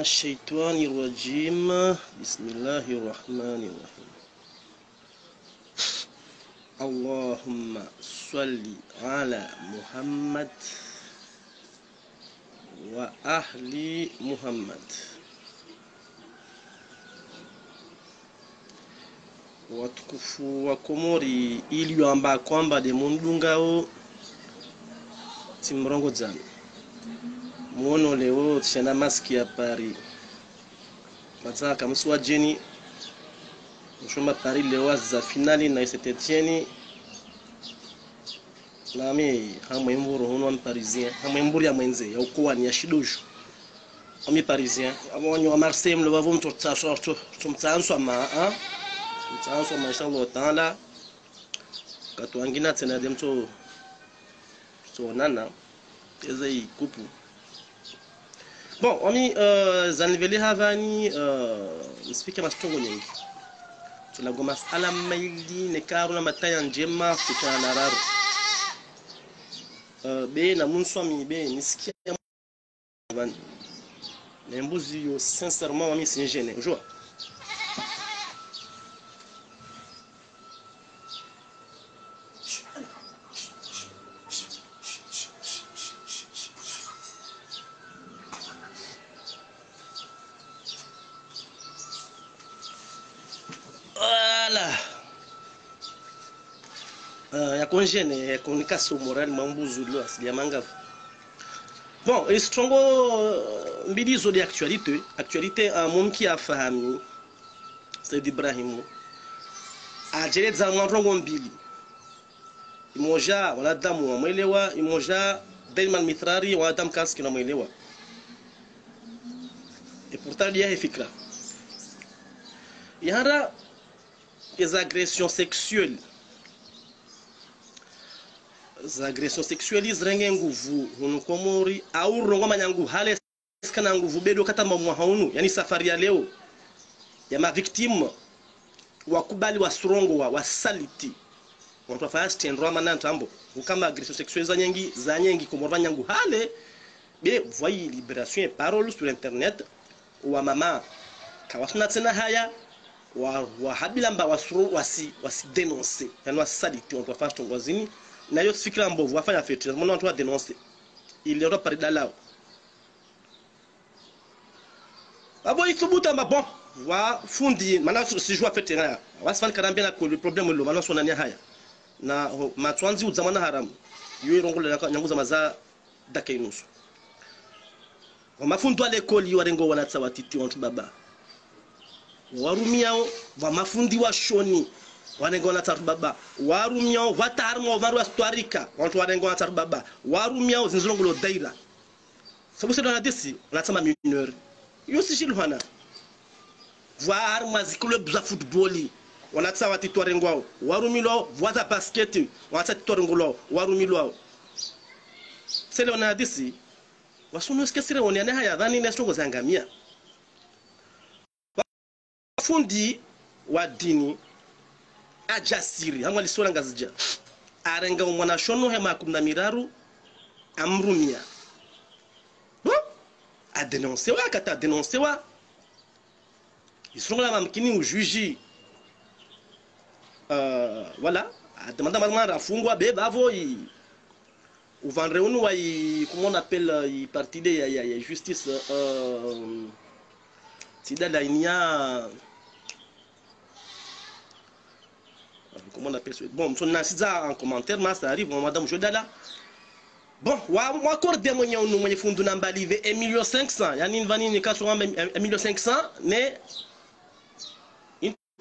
الشيطان الرجيم بسم الله الرحمن الرحيم اللهم صل على محمد وأهل محمد watukufu wa Komori iliyoamba kwamba de mundungao timrongo jana muono leo tshana maski ya Paris mataka mswa jeni mshoma Paris leo za finali na Saint-Etienne na mimi hamwe mburu hono parisien hamwe mburu ya mwenze ya ukoa ni ya shidoju ami parisien abonyo wa Marseille mlo bavo mtsanswa ma mtsanswa maisha lotala katwangina tena demto nana eze kupu bon ami zaniveli havani msifike mastongo nyingi tunago masala maili ne karu na mataya njema kutana na raru be na munswami be nisikia van na mbuzi yo sincèrement ami c'est gêné joie ya congêné communication morale mambuzu lo asilia manga bon et strongo mbidizo de actualité a mom qui a fahami c'est Ibrahim a jere za mwanrongo mbili imoja wala damu mwelewa imoja Daiman Mitrari wa Adam Kaski na mwelewa et pourtant dia fikra yara des agressions sexuelles za agression sexuelle zrenge nguvu hunu Komori au rongo manyangu hale skana nguvu bedo kata mwa haunu yani safari ya leo ya ma victime wakubali wa strongo wa saliti watu fast and roma na tambo kama agression sexuelle za nyengi Komori manyangu hale be voyez libération et parole sur internet wa mama kawasuna tena haya wa habilamba wasuru wasi dénoncer yani wasaliti watu fast ngozini na yo fikira mbovu afanya fetu mbona watu wa dénoncer il est reparé dalao abo ithubuta mabon wa fundi mana si joie fait terrain wasifani karambia na le problème lo mana sona nya haya na matwanzi uzamana haramu yo irongola nyanguza maza dakainusu wa mafundo ale koli warengo wanatsa watiti wantu baba warumiao wa mafundi wa shoni wanengona tatu baba warumiao watarmo varu astarika watu wanengona tatu baba warumiao zinzolongolo daira sababu sio na desi wanasema mineur yosi shilhana voir mas club za football wanatsa watiti warengwao warumilo voza basket wanatsa torongolo warumilo sele wana desi wasuno skesire woniane haya dhani na stongo zangamia fundi wa dini ajasiri hamwa lisora ngazija arenga mwana shono hema kumna miraru amrumia bon a dénoncer wa kata dénoncer wa isonga mamkini ujuji voilà a demanda mara fungwa be bavo ou vendre unu wa comment on appelle i parti de ya justice sida la inia comment on appelle ça bon son nasiza en commentaire mais ça arrive madame Jodala bon wa moi accordé monyo no mwenye fundu na mbalive 1,500,000 yani nvani ni kaso 1,500,000 mais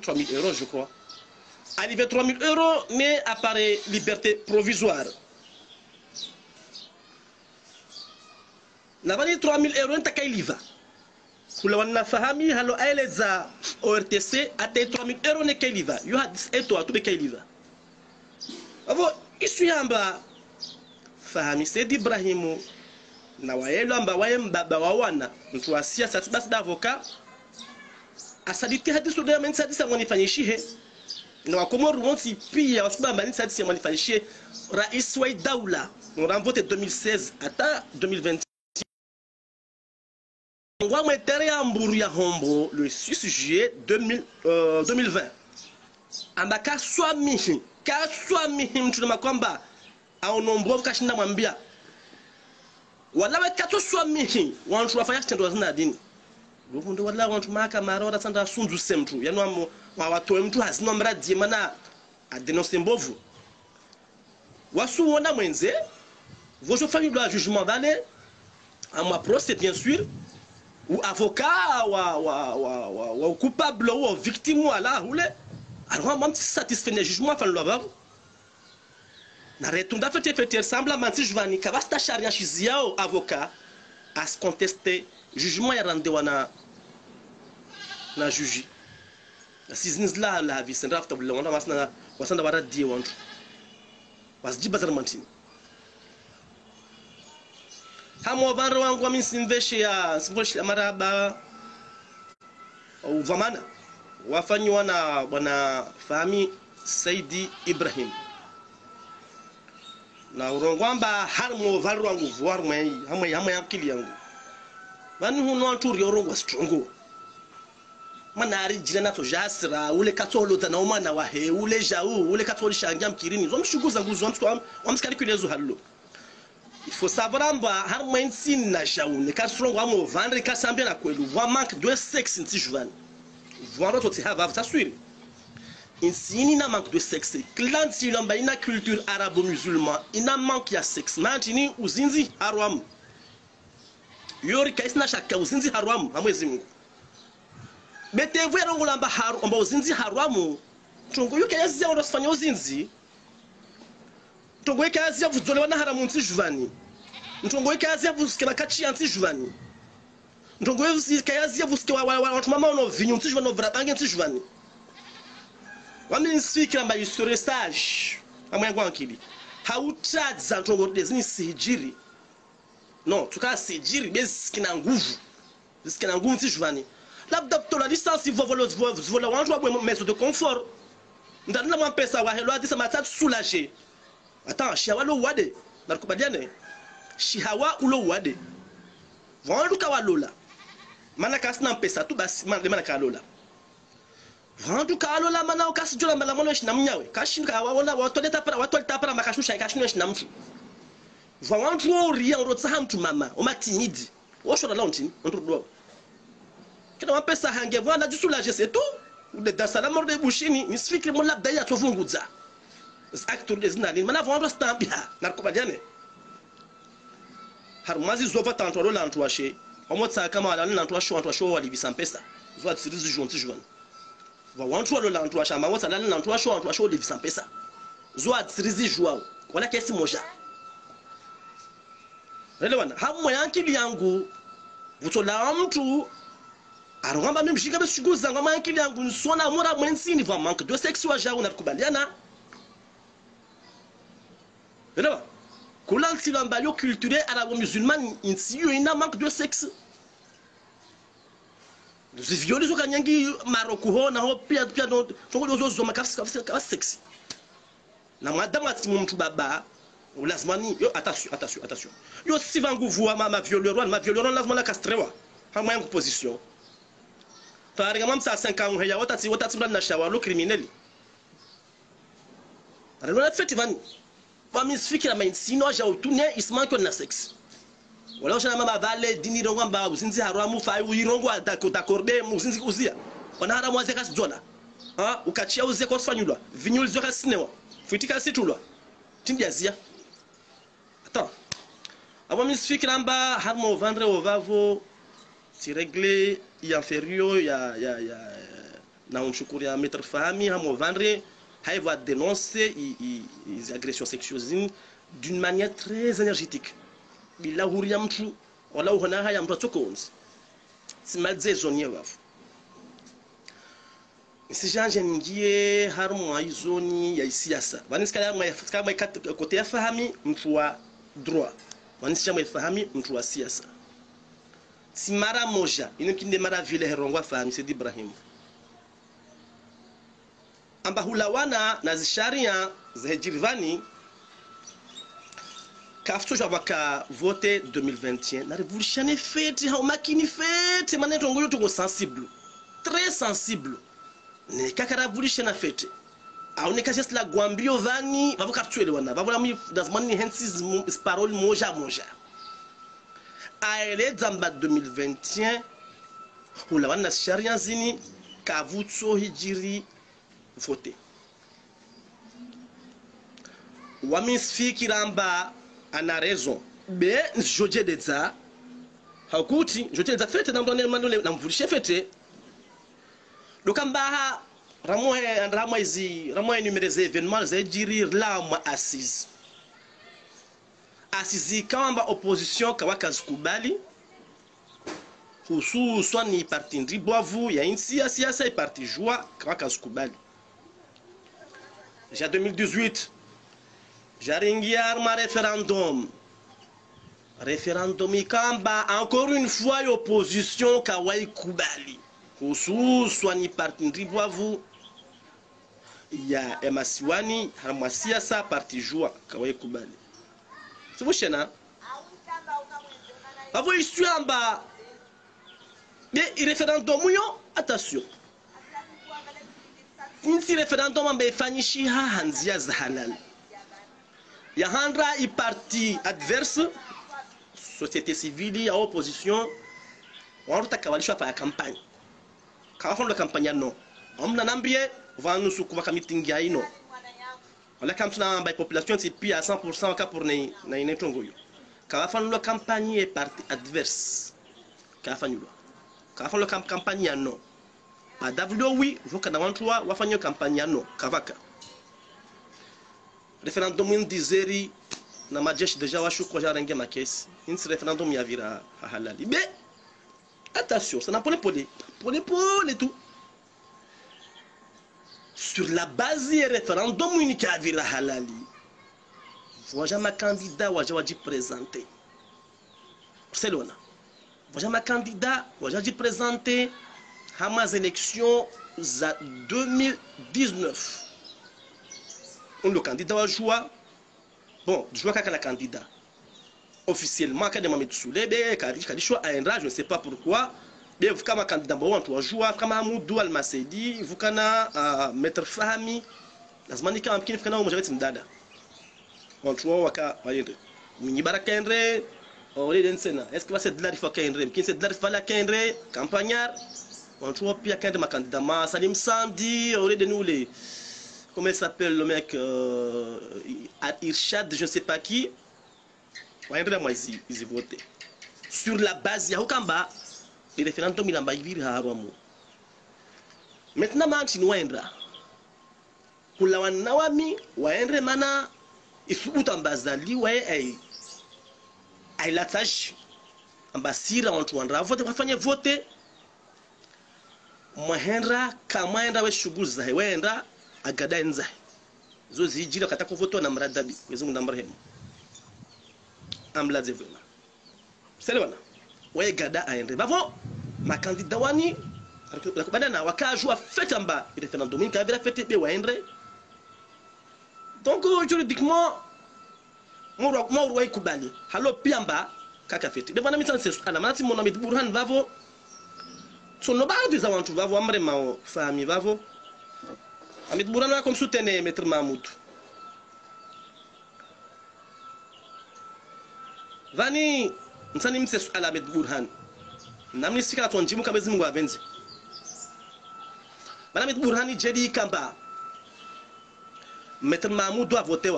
3,000 euros je crois arrivé 3,000 euros mais apparaît liberté provisoire na vani 3,000 euros ntakai liva kula wana fahami halo aeleza ORTC ate 3,000 euros ne kailiva you had eto atube kailiva avo isu yamba fahami Said Ibrahim na waelo amba wayembaba wawana mtu wa siasa basi da avocat asaditi hadisu de men sadisa mwanifanyishihe na wakomoru wonsi pia wasubamba ni sadisa mwanifanyishihe rais wa daula on a voté 2016 ata 2020 urongwa mwetere ya mburu ya hombo le 6 juillet 2020 amba kaswa mihi mtu na kwamba aonombo kashinda mwambia wala wakatoswa mihi wantu wafanya kitendo zina dini ndio ndo wala wantu maka marora sanda sundu semtu yani watoe mtu hazina mradi mana adenonce mbovu wasu wona mwenze vos familles de jugement d'aller à moi procès bien sûr ou avocat ou coupable ou victime ou là roule alors même si satisfait le jugement fan lova na retunda fait semble manti juvani kabasta sharia shiziao avocat à se contester jugement ya rande wana na juge sizins la vie c'est rafta bulla wana wasanda wara die wantu wasjiba zarmantini hamo vanro wangu wa minsimveshe ya maraba uvamana wafanywa na bwana Fahmi Saidi Ibrahim na urongwamba harmo vanro wangu vuarmwe hamwe yakili yangu bani huno anturi urongwa strongo manari jina nato jasra ule katolo na umana wa he ule jau ule katolo shangia mkirini zomshuguza nguzo wamskalikulezo hallo. Il faut savoir que har mwensin na jaune car strong wa mo vendre ka sambia na kwelu wa manque de sexe nti juvani voilà to ha va t'assurer insini na manque de sexe clan si lamba ina culture arabo-musulman ina manque ya sexe mantini uzinzi haram yori kaisna shaka uzinzi haram amwezi Mungu betevu yarongo lamba haram amba uzinzi haram tungo yuke yazia ndo sifanya uzinzi ntongo ikazi yavudzole wana haramu nti juvani ntongo ikazi yavuske bakachi anti juvani ntongo ikazi yavuske wa watu mama ono vinyu nti juvani ovra bange nti juvani wamini sfikira mba yusore stage amwangu ankili hautadza ntongo dezini sijiri no tuka sijiri bezikina nguvu nti juvani labda tola licence vola wantu wabwe maison de confort ndana mwa pesa wa helo adisa matatu soulager. Attends, shihawa lo wade narukubaliane shihawa ulo wade vandu kawalola mana kasina mpesa tu basi mana kalola vandu kalola mana ukasijola mala mono shina mnyawe kashinka waona watoleta para makashusha kashinwa shina mfu vandu ori rotsa hamtu mama omatinidi woshora launti ndrudo kina mpesa hange vana jusulaje c'est tout de dasala morde bushini nisfikiri mo labda ya tovunguza acteur des nalin mana vendre stambia narukubaliane harumazi zova tantolo la ntwashe omotsa kama wala ntwasho wali bisampesa zwa tsirizi jonti jwana va wantu lo la ntwasha mangotsa la ntwasho wali bisampesa zwa tsirizi jwa wala kesi moja relewana hamwe yankili yangu vutola mtu arongamba mimshika beshuguza ngama yankili yangu nsona mora mwensini va manque de sexe wa jauna narukubaliana. Voilà. Kula silamba culturel arabo-musulman insiyo ina manque de sexe. Nous violons les okanyangi Maroko ho na ho pia no tongo zo makafsi sexe. Na madame atimu mtu baba lazimani yo attention. Yo sivangu vua ma violeur lazima la castrewa. Hamwa yangu position. Taringa mamsa 5 ans ya watati na shawa lo criminel. Alors la fête vani. Fami sfikira mainsino ja utune ismanko na sex wala osha mama vale dini rongo mba uzinzi haramu fa uirongo atakorde muzinzi kuzia wana haramu waze kasi jola ha ukachia uze ko fanyulwa vinyul zo kasinewa fitika situlwa tindiazia attends abo misfikira mba harmo vendre au vavo si régler inférieur ya na umshukuri ya maître Fahmi harmo vendre il va dénoncer les agressions sexuelles d'une manière très énergétique. Il a ouvert un peu, on a ouvert un peu de choses. C'est mal dit, j'en ai vu. Si j'ai un gué, harmonie, zone, ya ici à ça. Vanessa kama moi côté ya Fahmi, mfua droit. Vanessa moi Fahmi, mfua siasa. Si mara moja, inokinde mara vile herongwa Fahmi, c'est Ibrahim. Amba hulawana na zisharia za jirvani kafto jabaka voter 2021 na révolution est faite ha makini faite maneto ngoyo to sensible très sensible ne kaka révolution a faite aoneka just la gwambio vani vavo kaptuele wana vavo lami dasmani hensis parole moja moja aele zamba 2021 hula wana sharia zini kavutso hijiri voter wamisfikiramba ana raison be joje dedza hakuti joje dedza fete na ndone mandole na mvulishe fete dokamba ramo enumereze événements za jiri la ma assise kamba opposition kawaka zikubali hususan ni parti ndibwavu ya insi siasa et parti joie kawaka zikubali ja 2018 jaringiar ma référendum ikamba encore une fois opposition kawai kubali hususan ni parti ndibwavu ya emasiwani harmasia sa parti joie kawai kubali sibushena avo isyamba be referendum yo attention insi referendum ambe ifanyishi hanzia za halal ya handra i parti adverse société civile ya opposition waruta kawalishwa pa campagne kawafondo campagne no omna nambie vanu su kuva meeting ya ino wala kamtuna amba population ti pi à 100% ka pour na inetongo yo kawafondo campagne et parti adverse kawafondo campagne ya no pa davlo oui voka na wantwa wafanyo campagne ya no kavaka referendum indizeri na majeshi deja washu kwa jarange makesi insi referendum ya vira halali be attention ça n'a pas les tout sur la base du référendum unique à vira halali voja ma candidat waji présenter c'est lona voja ma candidat waji présenter hamas élection za 2019 on le candidat wa joie bon joie kaka la candidat officiellement quand Mohamed Soulebe kadi choix à je ne sais pas pourquoi bien vous kama candidat bon on joie kama Amoudou Al-Masedi vous kana maître Fahmi lazima ni kama mkini kana mmoja wetu mdada on joie waka wayende mini baraka endre ole densena est-ce que va c'est de la rifa kendre mkini c'est de la rifa la kendre campagnard on joue pia kendre ma candidat ma Salim Sandi ole de nous les comment il s'appelle le mec Irshad je ne sais pas qui moi ici ils voté sur la base ya Okamba le référendum il amba iviri haramu maintenant manchi waendra kula wanawami waendre mana isubuta mbazali wae ai latash ambasira watu wandra vote wafanye vote mwahendra kama enda we shughuli za waenda agadanza zo zijira katako voto na mradabi wezungu na marehemu amla zevena selwana wae gada aende bavo ma candidat wani bakubana wakajua fete amba referendum ni kavira fete be waendre donc juridiquement mo wae kubali halo piamba kaka fete be bana mitanse ana manati mona mit burhan bavo sono ba des avantages bavo amre ma famille bavo Amit Bourana comme soutenir Maître Mahmoud. Vani nsani mse ala Maître Burhan. Namni sika tonjimu kabezi Mungu abenzi. Bana Maître Burhan jedi kamba. Maître Mahmoud doit voter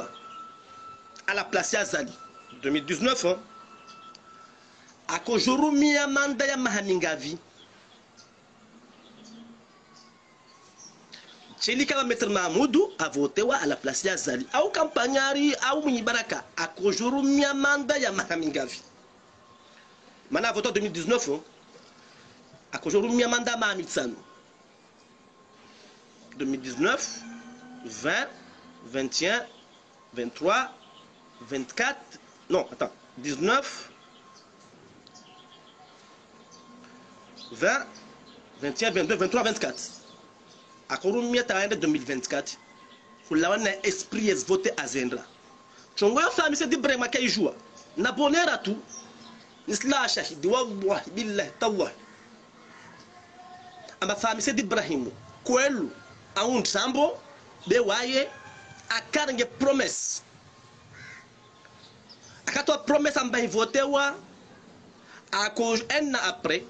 à la place ya Zali 2019 hein. Akojurumi ya manda ya Mahaningavi. Cheli kama Maître Mahmoud a voté à la place ya Zali au campagnari au Minibaraka a kojuru miamanda ya Mahamingavi. Mana voté en 2019 a kojuru miamanda Mahamitsano. 2019 20 21 23 24 non attends 19 20 21 22 23 24 akorumia taende 2024 kulawana esprit es voté à Zendra chongo yo fami se dibrema kay joua na bonera tu nisla shahidi wallahi billahi tallahi amba fami se Ibrahim kwelu a un sambo be waye akarange promesse akato promesse amba votewa ako un an après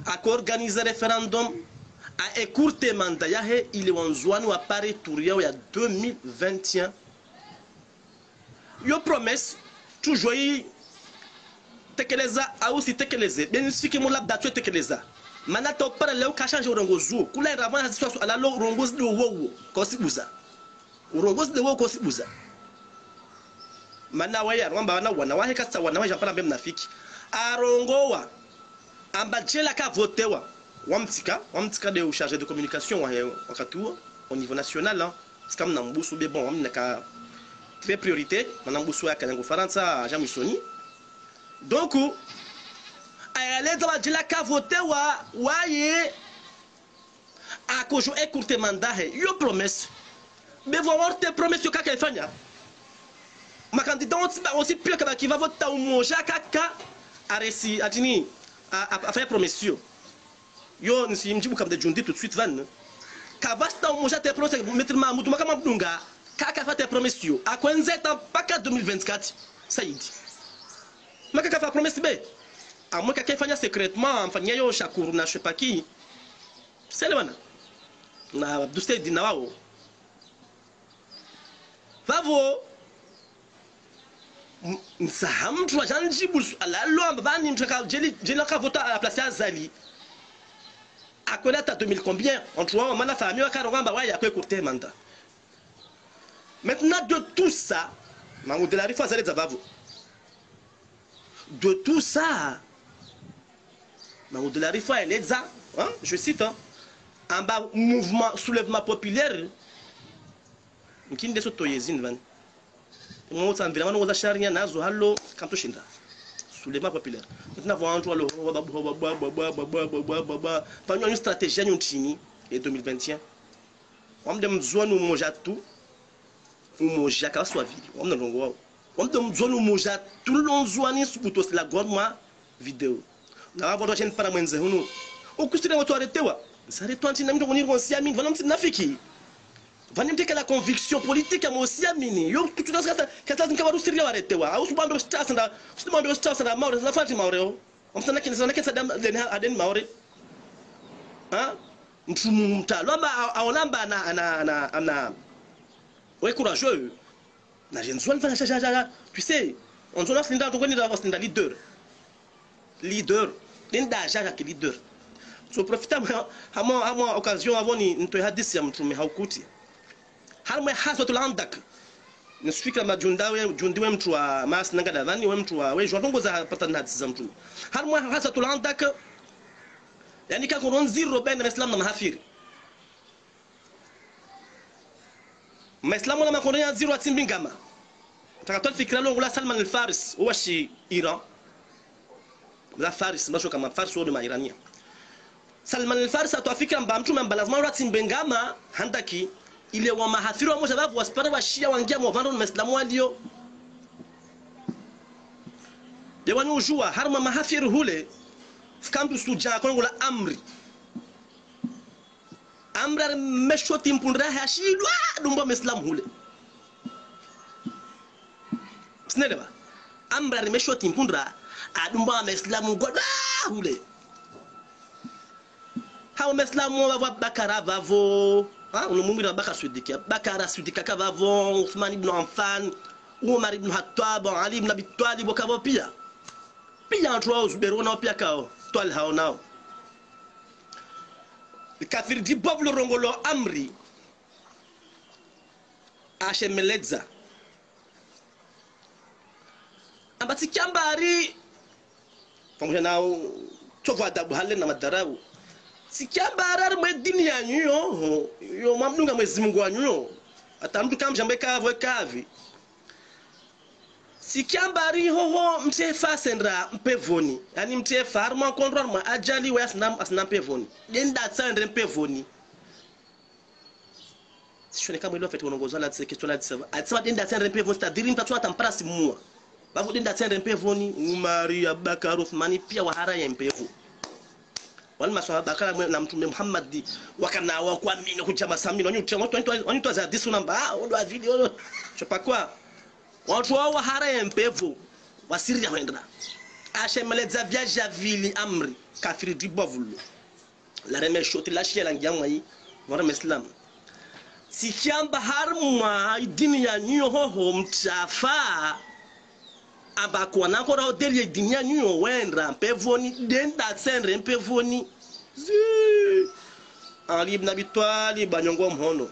ako organiser référendum a écourté mandat yahe ile wanzwani wa pare touria ya 2021 yo promesse toujours yi tekeleza au si tekeleze benifiki mo labda tu tekeleza mana to para leo ka changer urongozi kula ravana situation ala lo urongozi do wowo ko sibuza urongozi do wowo ko sibuza mana waya rwamba wana wana wahe kasa wana waje para mbem nafiki arongowa ambajela ka votewa wamtika de chargé de communication wakati huo au niveau national hein c'est na mbusu be bon amna ka très priorité na mbusu ya kanango faransa Jean Musoni donc ayaleta bajela ka votewa waye akojo écourté mandat yo promesse be voir tes promesses yo kaka ifanya ma candidat aussi pire que qui va voter au moja kaka aresi atini a faire promesse yo nsi mjibu kabda jundi tout de suite van kavasta au moja tes promesses mettre Mamadou makama mdunga kaka fa tes promesses yo akwenzeta paka 2024 saidi maka fa promesse be à moins quelqu'un fasse secrètement amfanyia yo Shakuru na je sais pas qui c'est le wana na duste dinawao vavo msahamtu wajanjibu alalo ambani mtaka jeli ka vota à la place ya Zali akolata 2000 combien entre moi mana famille wakarongamba wa ya écourter mandat maintenant de tout ça mango de la rifa Zali zavavo de tout ça mango de la rifa eleza hein je cite hein en bas mouvement soulèvement populaire mkinde soto yezin van mo tsamvira mano za sharia nazo hallo kanto shinda soulèvement populaire maintenant voir entre le pas une stratégie nyuntini et 2021 on dem zone moja tu moja ka soit ville on ne longo on dem zone moja tout long zone subuto la gorma vidéo na wabo chaîne para mwenze hunu ukustira watu aretewa sare twanti na mtu kuniri konsia mini vanamti nafiki vanimteka la conviction politique mo siamini yo tout dans kata nkabaru siria aretewa au subambe stasa na maure na fati maure on sana kinisa na kesa aden maure hein mtalo amba aolamba na ouais courageux na jenzwa fanya chacha tu sais on zona sinda to koni da sinda leader linda jaja ki leader so profita hamo occasion avoni nto hadisi ya mtume haukuti halmwe haso tulandak nisifika majundawe jundiwe mtu wa mas nanga davani we mtu wa we jwatongoza pata na hadisi za mtume halmwe haso tulandak yani ka koron zero baina islam na mahafiri maislamu na makonia zero atimbingama takatoa fikra longo la Salman al-Faris huwa shi Iran la Faris mbasho kama Faris wao ni Irania Salman al-Faris atoafika mbamtume mbalazima rati mbengama handaki ile wa mahafiri wa moja babu wasipara wa Shia wangia mwavando na Waislamu walio dewani ujua harma mahafiri hule fikamtu suja kongo la amri meshoti mpundra hashidwa dumba Waislamu hule sneleba amra meshoti mpundra adumba Waislamu goda hule hawa Waislamu wa Bakara vavo ah unumumira Bakara Sidika kavavo Uthman ibn Affan Umar ibn Khattab Ali ibn Abi Talib kavo pia watu wao Zuberona pia kao twal hao nao kafir di boblo rongolo amri ashemeleza ambati kiambari pamoja nao chova adabu hale na madarau sikiambara mwe dini ya nyuyo yo mamdunga Mwenyezi Mungu wa nyuyo atamtu kamjambe kavwe kavi sikiambari hoho mtefa sendra mpevoni yani mtefa harma kontrol ma ajali wa asna mpevoni denda tsandre mpevoni constitution kama ile fait uongozo la question la disava atsema denda tena rempe voni tadiri mtatu atamprasi mwa bavo denda tena rempe voni Umari Abubakar Uthmani pia wahara ya mpevu wale maswahaba kala na mtume Muhammad wakana wa kuamini kujama samini wanyutwa za hadithi namba ndo video chopa kwa watu wao wahara ya mpevu wasiri ya wendra ashemeleza vya javili amri kafiri dibovulu la remeshoti la shela ngiyamwa yi wara islam si kiamba harma dini ya nyo hoho mtafa abakwa nakora odeli dini ya nyo wendra mpevoni denda senre mpevoni zi Ali ibn Abi Talib banyongo mhono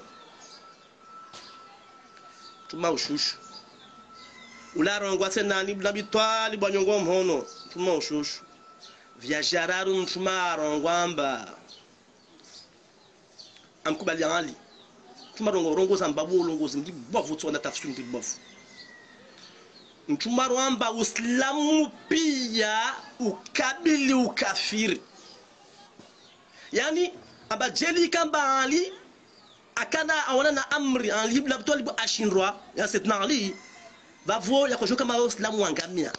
tuma ushushu ularongwa tena Ali ibn Abi Talib banyongo mhono tuma ushushu vya jararu mtuma rongwamba amkubali Ali tuma rongo zambabu ulongozi mdibovu tsona tafsiri mdibovu mtuma rwamba Uislamu pia ukabili ukafiri yani abajeli kamba Ali akana awana na amri Ali ibn Abi Talib ashinrwa ya setna Ali bavo ya kujua kama Uislamu wangamia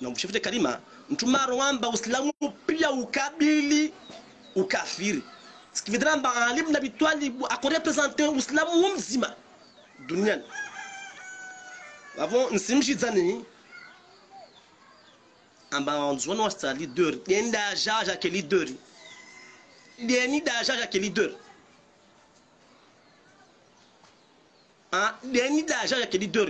na mshifite kalima mtuma rwamba Uislamu pia ukabili ukafiri sikividrambaa Ali ibn Abi Talib akorepresenter Uislamu mzima duniani avant nsimshizani amba onzwana wasta leader yenda jaja ke leader deni da jaja ke leader deni da jaja ke leader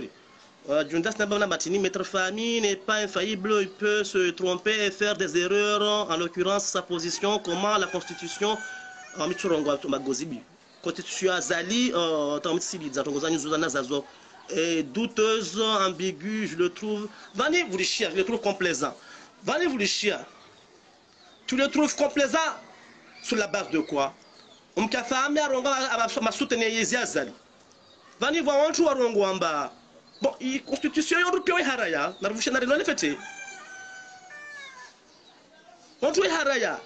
Jundas n'a matini maître famille n'est pas infaillible, il peut se tromper et faire des erreurs, en l'occurrence sa position, comment la constitution constitution azali est douteuse, ambiguë, je le trouve. Venez vous les chiens, je le trouve complaisant. Venez vous les chiens. Tu le trouves complaisant sur la base de quoi? Venez voir un jour à bon, la constitution européenne est haraya. La révolution n'a rien fait. On trouve haraya.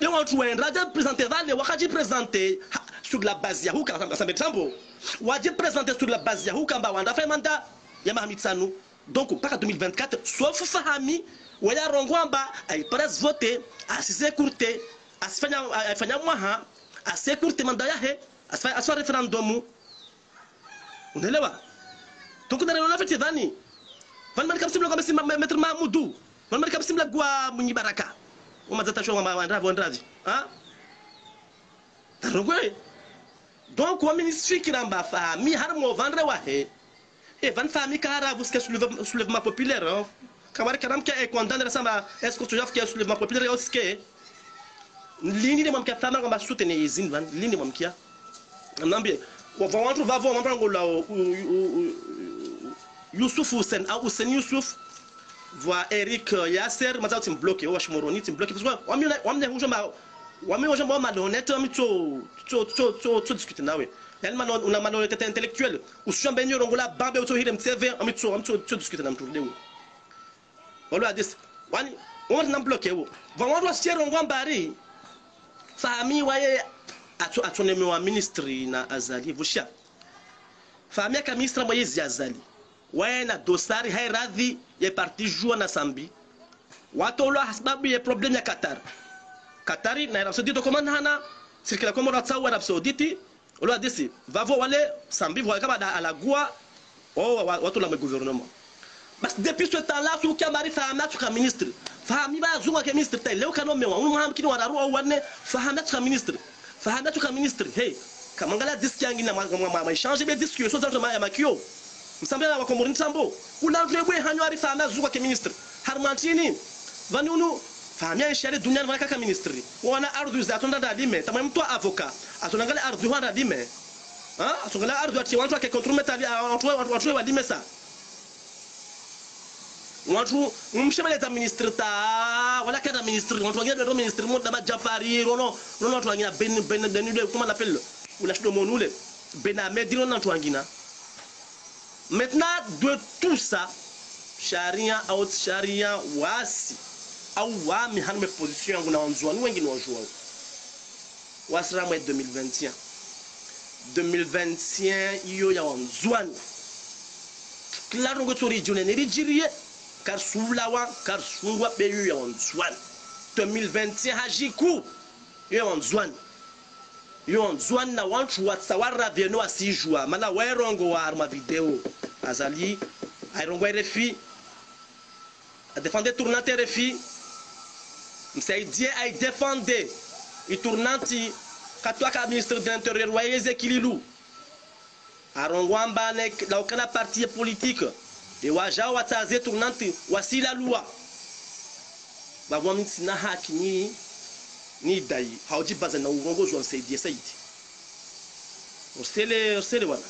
Et on trouve un radar présenté, on présenté sur la base Yahoo, ça me semble. On a présenté sur la base Yahoo, on a fait mandat, Yamahmitsanu. Donc, pas 2024, sauf Fahami, où il y a Rongwamba, il presse voter, à s'écourter, à se faire moha, à s'écourter mandat, à se faire référendum. On est là. Donc, on a fait Vani. Van Markam Simla, comme Maître Mahmoudou. Van Markam Simla, Gua Munibaraka. Donc, on ministre qui n'a pas fait, mi harmo vendre wahe, et van famille cara vous que soulèvement populaire, kamar karam qui est condamné récemment, est-ce que tu as fait soulèvement populaire aussi que l'ini de mon qui a fait mal comme soutenir les invan, l'ini de mon qui a, on a bien, on va voir on prend là Youssouf Hussein, Hussein Youssouf. Voix Eric Yasser, mais ça c'est bloqué. Ou Ashmoroni, c'est bloqué. Parce que on me dit malhonnête, on discuter là. Elle m'a on a malhonnêteté intellectuelle. Ou si on bénit on la bambe au hirem CV, on discuter dans tout le monde. Voilà this. On n'a bloqué. On doit se on va barrer. Famille waye atonemwe wa ministry na Azali vushia. Famille ka ministre moyezi Azali. Waena dosari hairadhi ya parti jua na sambi watu wala sababu ya problem ya Katari na Arab Saudite kama hana sirikala kama ratsawa Arab Saudite wala disi vavo wale sambi voya kama alagua watu la gouvernement bas depuis ce temps là tout kamari fahama tu ka ministre fahami ba zunga ke ministre tay leo kano mewa muhammad kini wadaru wane fahama tu ka ministre hey kama ngala diski yangi na ma changer be diski so dans ma makio msambe wa Komoro Nsambo ulandrebwe hanyo ari fama zuka ke ministre harmantini vanunu famia shari dunia wana kaka ministri wana ardhi za tonda dalime tamam mtu avocat atonangala ardhi wana dalime atongala ardhi ati watu ke contrôle ali watu wa dalime sa watu mshemele za ministre ta wala kana ministre watu wengine ndio ministre mo dama Jafari no watu wengine ben de comment on appelle ou shdo monule bename dino na watu wengine. Maintenant, de tout ça, Sharia, out Sharia, wasi, ou wami, han me position, on a un joueur, nous, on joue. Wasra, moi, 2021. 2021 iyo ya wanzwani claro ngo tori jone ne rijirie kar sulawa kar sungwa beyu ya wanzwani 2021 hajiku yo wanzwani na wantu watsawara vyeno asijua mala wairongo wa arma video azali airongo RFI a défendre tournante RFI msaidie ai défendre i tournanti katwa ka ministre de l'intérieur wa Ezekililu arongwamba ne la okana parti politique e waja wataze tournanti wasila lua bavwa mitsina haki ni dai hauji baza na uongozi wa Saidi Saidi osele wana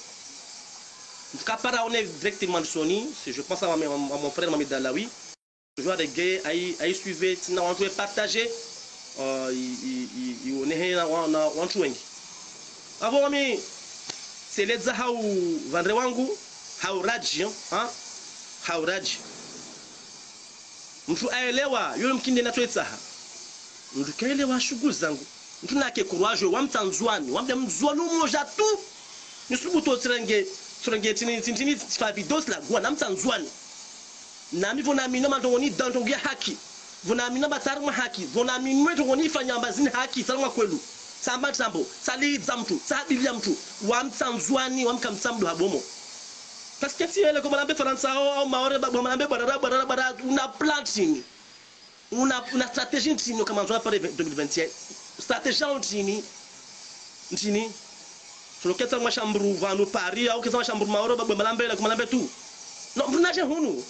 mkapara on est directement soni si je pense à mon frère Mohamed Dalawi toujours des gars ai suivre tina on peut partager on est na watu wengi avo mimi seleza hau vandre wangu hauraji hauraji mtu aelewa yule mkinde na twetsaha mtu kaelewa shughuli zangu mtu nake courage wa mtanzwani wambe mzwani mmoja tu nisubuto trenge tini fa videos la gwa na mtanzwani na mimi vona mino mandongoni dantongia haki vona mino batarma haki vona mino tongoni fanya mbazini haki salama kwelu samba sambo sali zamtu sabilia mtu wa mtanzwani wa mkamsamdu habomo parce que si elle comme la France au maore ba mlambe bara una planting una stratégie ntini kama nzo para 2021 stratégie ntini solo keta mashambru vanu Paris au keta mashambru maore ba mlambe tu no mnaje hunu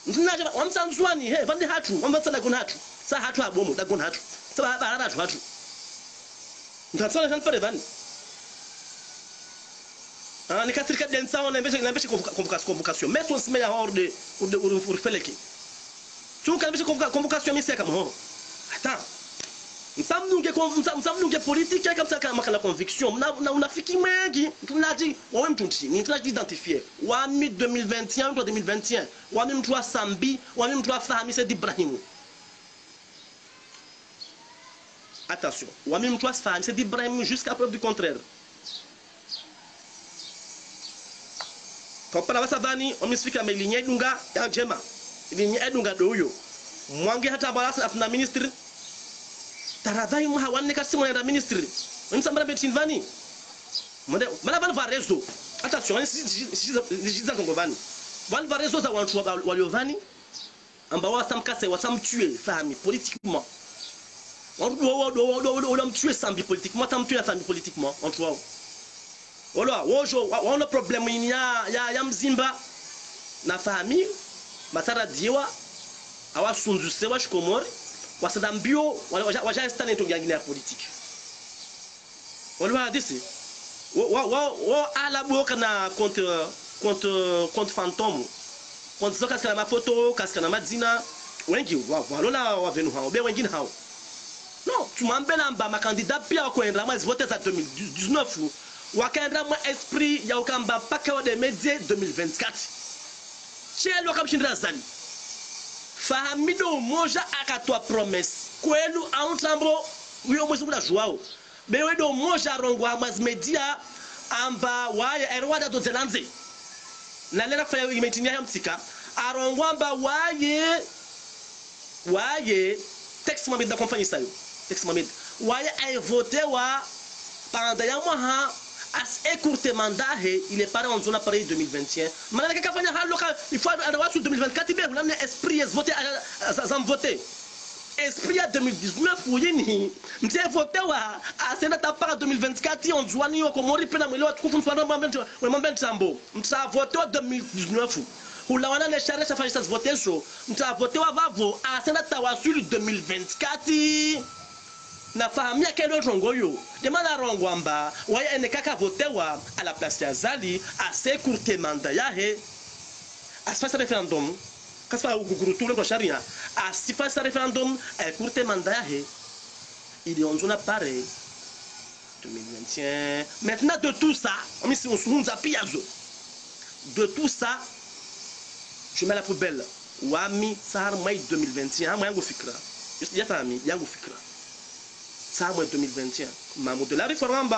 mnaje wamtanzwani he vande hatu wambatsala kuna hatu sa hatu abomo da kuna hatu sa bara hatu ntatsala kan pare vani ni katrika densa on embeshe convocation mais on se met à ordre pour feleki tu kan embeshe convocation mi seka mo attends msamnunge politique kama kana conviction na unafiki mengi tunaji wewe mtu ni tunaji identifier wa 2021 ou 2021 wa mtu wa Sambi wa mtu wa Fahmi Ibrahim attention wa mtu wa Fahmi Ibrahim jusqu'à preuve du contraire. Kompara wasavani omisifika melinye edunga ya njema ilinye edunga doyo mwangi hata balasa afuna ministry taradai mhawanne kasi mwana ministry msambara betinvani mala bal varezo attention si kongovani bal varezo za wantu waliovani amba wasamkase wasamtue fahami politiquement on doit tuer Sambi politiquement tamtuer Sambi politiquement entre wao wala wojo wana problem ya mzimba na fahami matara diwa awasunzuse washikomori wasadambio waja stane to ngine ya politique wala hadisi wa ala boka na contre fantôme contre zoka kana mafoto kaskana madzina wengi walola wavenu hao be wengine hao non tu m'embelles mba makandidat pia kwenda mwezi vote za 2019 wakaenda mwa esprit ya ukamba paka wa de médias 2024 chelo kamshindira zani fahamido moja akatoa promesse kwelu auntambo uyo mwezi mula joao bewe do moja rongwa mwezi media amba waye erwada do zelanze na lera faya imetinia ya msika arongwa amba waye texte Mohamed da compagnie sayo texte Mohamed waye ay voté wa pendant ya mois as écourté mandat il est paré en zone appareil 2021 malaka kafanya halo il faut avoir sur 2024 be on a esprit voté sans voter esprit à 2019 yini mtie voté wa asenda tapara 2024 on joani ko mori pena mwele wa tukufu mfano mambe tambo mta voté wa 2019 ulawana ne charge sa fanya voter so mta voté wa vavo asenda tawasuli 2024 na fahamia kelo rongoyo demanda rongwamba waya ene kaka votewa à la place ya Zali assez courte mandat yahe asfasa referendum kaspa ugurutu kwa sharia asifasa referendum courte mandat yahe il est en zone pareil 2021 maintenant de tout ça on se sunza piazo de tout ça je mets la poubelle wami sar mai 2021 yangu fikra ya fami yangu fikra ça en 2021 Mahmoud la réforme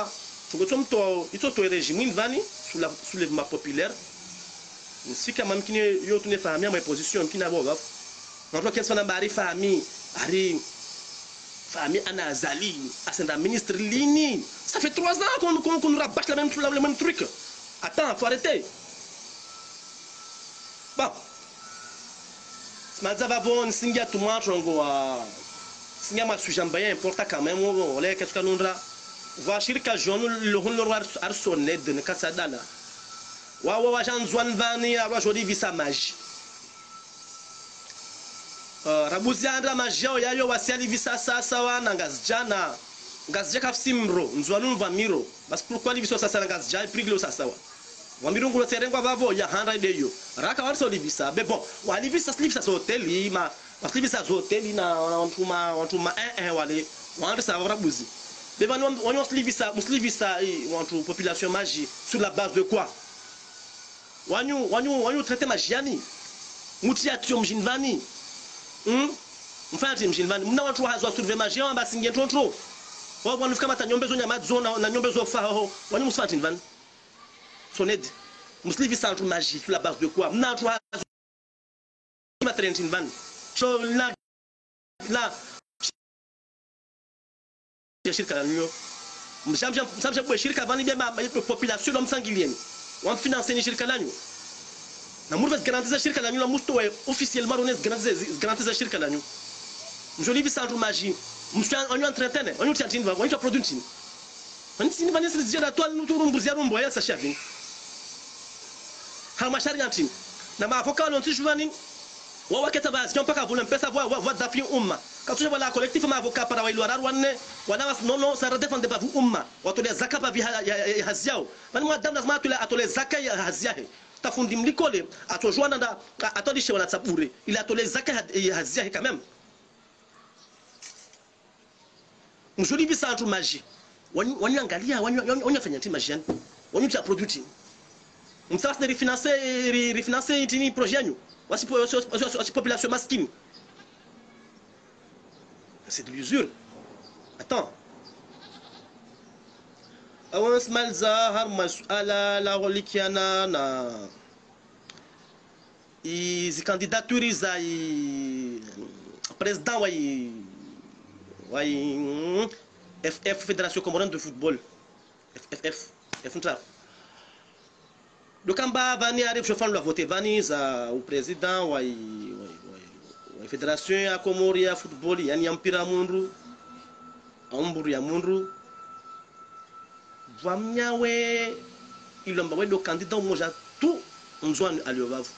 tungotomto itoto régime invani sous la soulèvement populaire sika mam kini yo tune famille ma position kina bo baf on qu'est-ce qu'on bari famille ari famille anazali asenda ministre lini ça fait 3 ans qu'on nous rabâche le même truc. Attends, faut arrêter. Bon. Smadza va bon singa tout match ngo singa ma sujambaya importa quand même on les qu'est-ce qu'on ndra va shirika jonu le honor arsonne de ne kasadala wa jan zwan vani wa jodi visa mage rabuziandra majao yayo wasiali visa sasa wana ngazjana ngazjaka simro nzwanu vamiro bas pourquoi li visa sasa ngazjai priglo sasa wa wamirungu lo terengwa bavo ya 100 deyo raka warso li visa be bon wa li visa hoteli ma parce li visa hoteli na ontuma wale wanda sa rabuzi be van on li visa wantu population magie sur la base de quoi wanyu traiter magiani mutia tiom jinvani mfanya mjinvani mna watu hazwa survey magie amba singe tonto wa bwana fika mata nyombezo nyama zona na nyombezo faho wanyu musfanya jinvani soned muslivi santu magie sur la base de quoi mna watu hazwa materen jinvani so la shirika la nyo mshamja kwa shirika vani bia population lo msangilieni wa financer ni shirika lanyu na murva garantiza shirika lanyu la musto officiellement on garantiza shirika lanyu mjoli bisantu magie mshan onyo entretene onyo tiantini va onyo produit tini manisi vanesi zijera toile nuturumbuzia rumbo ya sa shavini halmashari yantini na maavoka no tishuvani wa waketa basi mpaka vule mpesa voix d'appui umma katusha wala collectif maavoka para wailu ararwanne wana nono ça défendre pas vous umma watu les zakapa vi haziao mani mwadam lazima atole zakai haziahe tafundi mlikole atojwana na atolishe wana tsabure ili atole zakai haziahe quand même mjoli bisantu magie wanyangalia wanyafanya nti magie wanyu cha produit msasa refinancer tini projet yanyu wasi population maskini c'est de l'usure. Attends. Awans malza har mas'ala la relikiana na izi candidature za président wa FF Fédération Comorienne de Football FF Ntra. Le kamba vani arrive je fais le voter vani za au président wa Fédération ya Komori ya football yani ya mpira mundu amburu ya mundu vamnyawe ilomba wedo candidat mmoja tu mzwani aliovavu